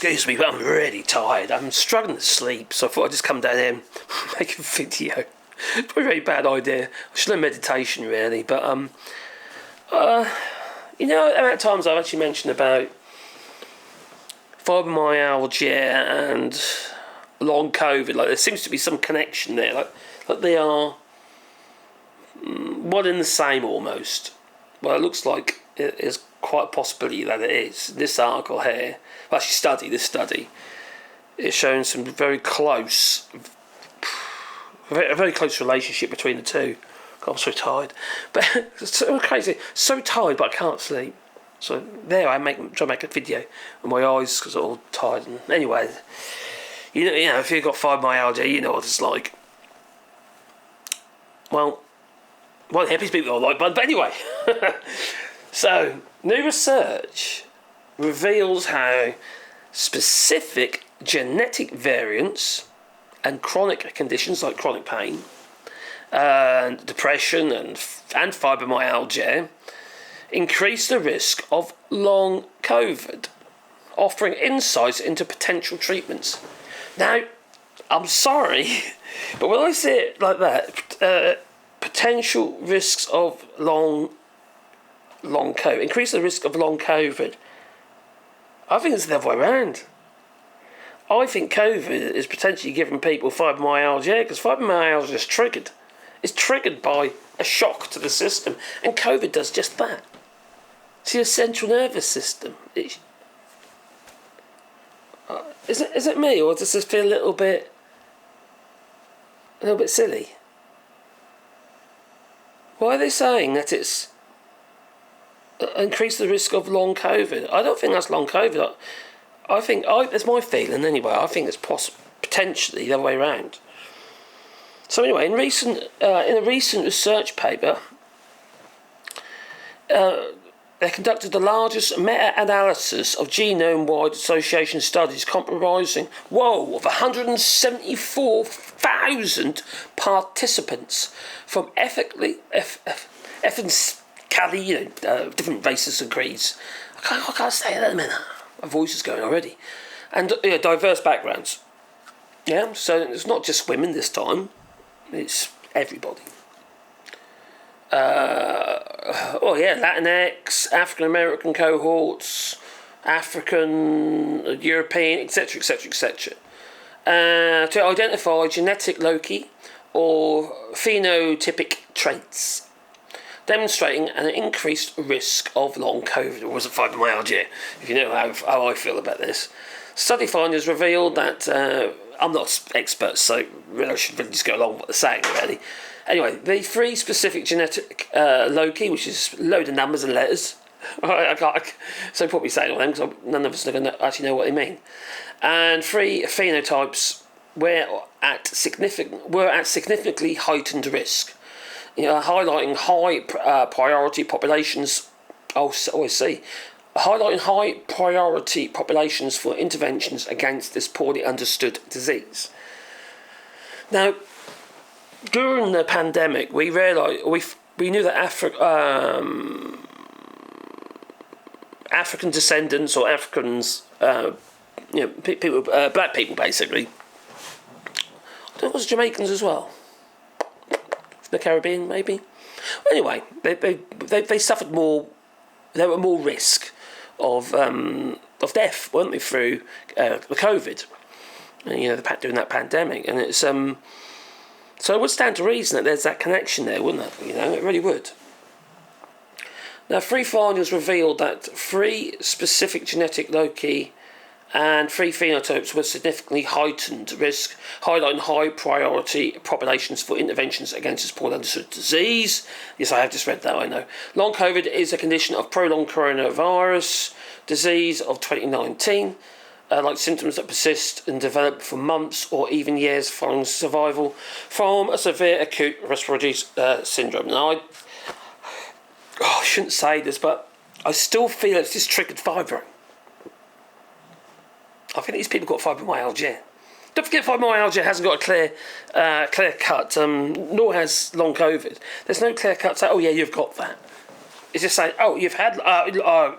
excuse me, but I'm really tired. I'm struggling to sleep, so I thought I'd just come down here and make a video. Probably a very bad idea. I should learn meditation, really, but you know, at times I've actually mentioned about fibromyalgia and long COVID. Like there seems to be some connection there, like they are one in the same almost. Well, it looks like it is quite a possibility that it is. This article here, well, actually this study, is showing some very close, a very close relationship between the two. God, I'm so tired, but it's so crazy, so tired, but I can't sleep. So there, I try to make a video, and my eyes are all tired. And anyway, you know, if you've got fibromyalgia, you know what it's like. Well, yeah, people don't like, but anyway. So, new research reveals how specific genetic variants and chronic conditions like chronic pain, and depression and fibromyalgia increase the risk of long COVID, offering insights into potential treatments. Now, I'm sorry, but when I say it like that, potential risks of long COVID, increase the risk of long COVID, I think it's the other way around. I think COVID is potentially giving people fibromyalgia because fibromyalgia is triggered. It's triggered by a shock to the system, and COVID does just that. To your central nervous system. Is it me, or does this feel a little bit silly? Why are they saying that it's increase the risk of long COVID? I don't think that's long COVID. I think that's my feeling anyway. I think it's potentially the other way around. So anyway, in a recent research paper, they conducted the largest meta-analysis of genome-wide association studies comprising, of 174,000 participants from ethnically, different races and creeds. I can't say that in a minute. My voice is going already. And diverse backgrounds. Yeah, so it's not just women this time. It's everybody. Latinx, African American cohorts, African, European, etc., etc., etc. To identify genetic loci or phenotypic traits, demonstrating an increased risk of long COVID, or was it fibromyalgia, if you know how I feel about this. Study findings revealed that, I'm not an expert, so really I should really just go along with what they're saying, really. Anyway, the 3 specific genetic loci, which is a load of numbers and letters. So probably saying all them because none of us are going to actually know what they mean. And 3 phenotypes were at significantly heightened risk, highlighting high priority populations. Highlighting high priority populations for interventions against this poorly understood disease. Now, during the pandemic, we realised we knew that African descendants or Africans, people, black people basically. I think it was Jamaicans as well, from the Caribbean maybe. Anyway, they suffered more. There were more risk of death, weren't they, through the COVID, during that pandemic, and it's So it would stand to reason that there's that connection there, wouldn't it? It really would. Now, 3 findings revealed that 3 specific genetic loci and 3 phenotypes were significantly heightened risk, highlighting high priority populations for interventions against this poorly understood disease. Yes, I have just read that, I know. Long COVID is a condition of prolonged coronavirus disease of 2019. Like symptoms that persist and develop for months or even years following survival from a severe acute respiratory syndrome. Now, I shouldn't say this, but I still feel it's just triggered fibro. I think these people got fibromyalgia. Don't forget, fibromyalgia hasn't got a clear cut, nor has long COVID. There's no clear cut say, oh yeah, you've got that. It's just saying, oh, you've had,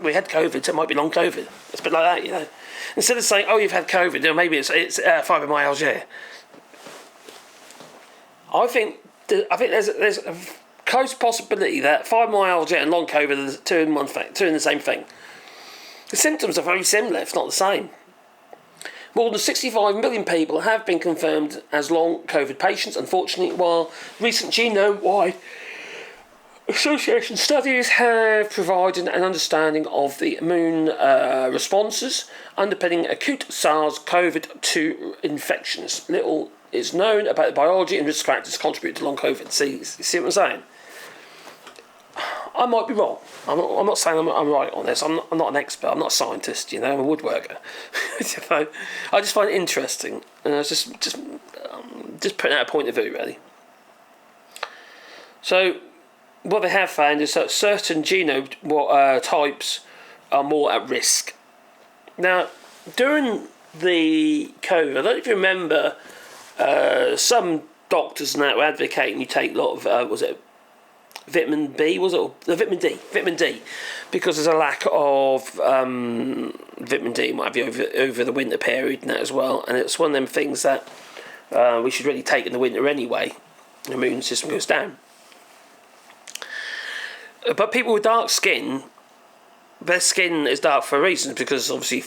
we had COVID, so it might be long COVID. It's a bit like that, Instead of saying, oh, you've had COVID, maybe it's fibromyalgia. I think there's a close possibility that fibromyalgia and long COVID are two in the same thing. The symptoms are very similar, if not the same. More than 65 million people have been confirmed as long COVID patients. Unfortunately, while recent genome-wide association studies have provided an understanding of the immune responses underpinning acute SARS-CoV-2 infections, little is known about the biology and risk factors contributing to long COVID. See what I'm saying? I might be wrong. I'm not saying I'm right on this. I'm not an expert. I'm not a scientist. I'm a woodworker. I just find it interesting, and I was just putting out a point of view, really. So, what they have found is that certain genome types are more at risk. Now, during the COVID, I don't know if you remember, some doctors now were advocating you take a lot of was it vitamin B, was it? Or vitamin D, because there's a lack of vitamin D, might be over the winter period and that as well, and it's one of them things that we should really take in the winter anyway. The immune system goes down. But people with dark skin, their skin is dark for a reason, because obviously,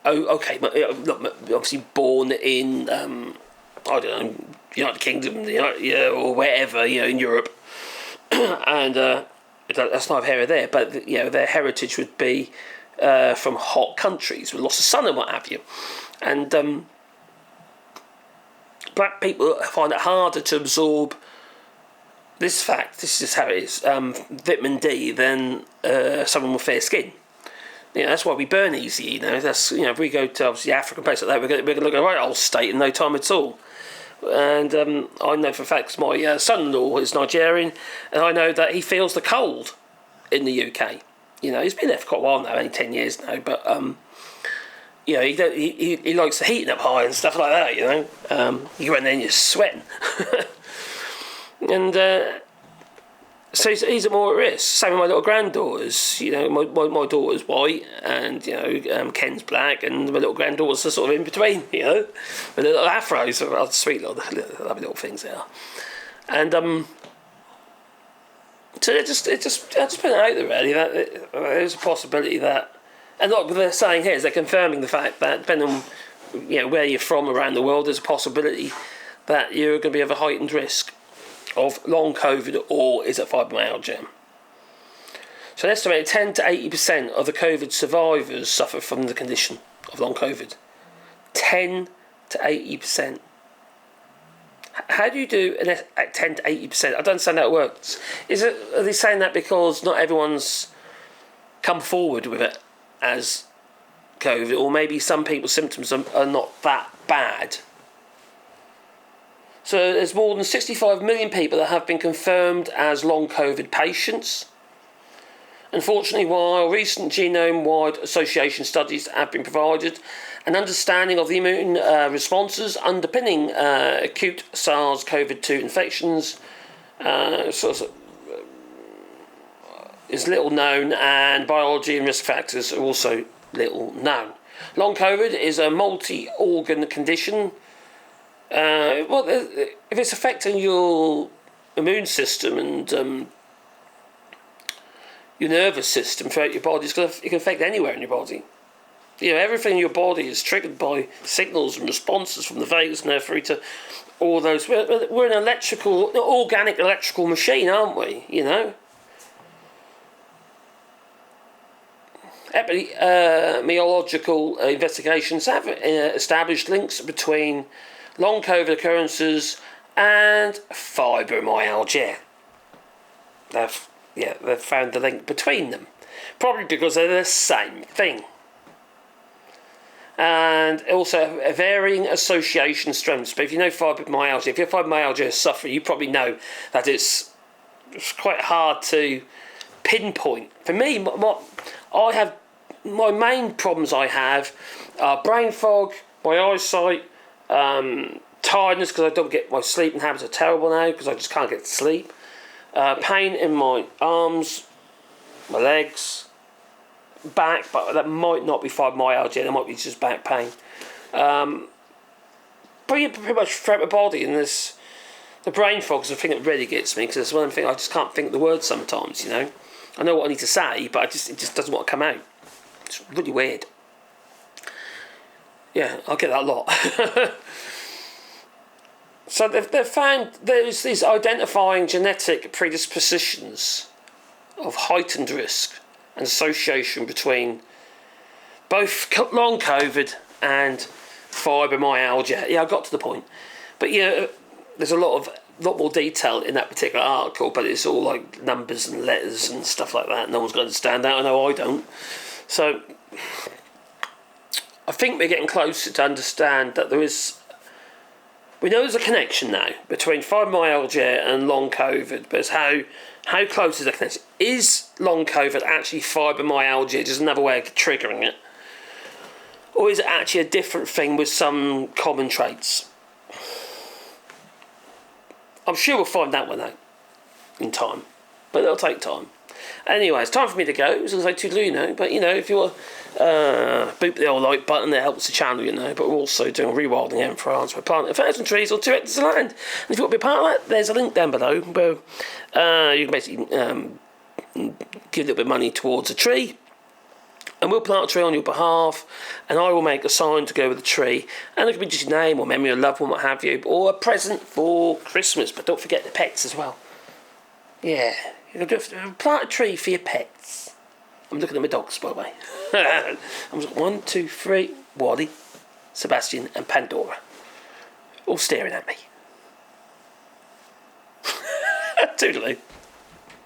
obviously born in I don't know, United Kingdom, or wherever, in Europe, and that's neither here or there. But their heritage would be from hot countries with lots of sun and what have you, and black people find it harder to absorb this fact. This is how it is. Vitamin D than someone with fair skin. That's why we burn easy. That's if we go to obviously African places like that, we're going to look at a right old state in no time at all. And I know for a fact, 'cause my son-in-law is Nigerian, and I know that he feels the cold in the UK. He's been there for quite a while now, only 10 years now, but he likes the heating up high and stuff like that. You go in there and you're sweating, and so he's more at risk. Same with my little granddaughters. My daughter's white, and Ken's black, and my little granddaughters are sort of in between. With the little afros, sweet lovely little things they are. And so I just put it out there really that there's a possibility that, and what they're saying here is they're confirming the fact that depending on where you're from around the world, there's a possibility that you're going to be of a heightened risk of long COVID, or is it fibromyalgia? So an estimated 10 to 80% of the COVID survivors suffer from the condition of long COVID. 10 to 80%. How do you do at 10 to 80%? I don't understand how it works. Are they saying that because not everyone's come forward with it as COVID, or maybe some people's symptoms are not that bad? So there's more than 65 million people that have been confirmed as long COVID patients. Unfortunately, while recent genome-wide association studies have been provided, an understanding of the immune responses underpinning acute SARS-CoV-2 infections is little known, and biology and risk factors are also little known. Long COVID is a multi-organ condition. If it's affecting your immune system and your nervous system throughout your body, it can affect anywhere in your body. Everything in your body is triggered by signals and responses from the vagus nerve through to all those. We're an organic electrical machine, aren't we? Epidemiological investigations have established links between long COVID occurrences and fibromyalgia. They've found the link between them, probably because they're the same thing. And also a varying association strengths. But if you know fibromyalgia, if you're a fibromyalgia sufferer, you probably know that it's quite hard to pinpoint. For me, my main problems I have are brain fog, my eyesight, tiredness because I don't get my sleeping habits are terrible now because I just can't get to sleep. Pain in my arms, my legs, back, but that might not be fibromyalgia, that might be just back pain. Pretty much throughout my body, and the brain fog is the thing that really gets me, because it's one thing I just can't think the words sometimes, you know. I know what I need to say, but it just doesn't want to come out. It's really weird. Yeah, I'll get that a lot. So they've found there's these identifying genetic predispositions of heightened risk and association between both long COVID and fibromyalgia. Yeah, I got to the point. But yeah, there's a lot more detail in that particular article, but it's all like numbers and letters and stuff like that. No one's going to understand that. I know I don't. So I think we're getting closer to understand that we know there's a connection now between fibromyalgia and long COVID, but it's how close is that connection? Is long COVID actually fibromyalgia, just another way of triggering it? Or is it actually a different thing with some common traits? I'm sure we'll find that one out in time, but it'll take time. Anyway, it's time for me to go. I was going to say toodaloo, you know, but, you know, if you want boop the old like button, that helps the channel, you know, but we're also doing rewilding out in France. We're planting 1,000 trees or 2 hectares of land. And if you want to be a part of that, there's a link down below where you can basically give a little bit of money towards a tree, and we'll plant a tree on your behalf, and I will make a sign to go with the tree, and it could be just your name or memory of a loved one, what have you, or a present for Christmas. But don't forget the pets as well. Yeah, you can plant a tree for your pets. I'm looking at my dogs, by the way. I'm just 1, 2, 3, Wally, Sebastian, and Pandora, all staring at me. Toodaloo.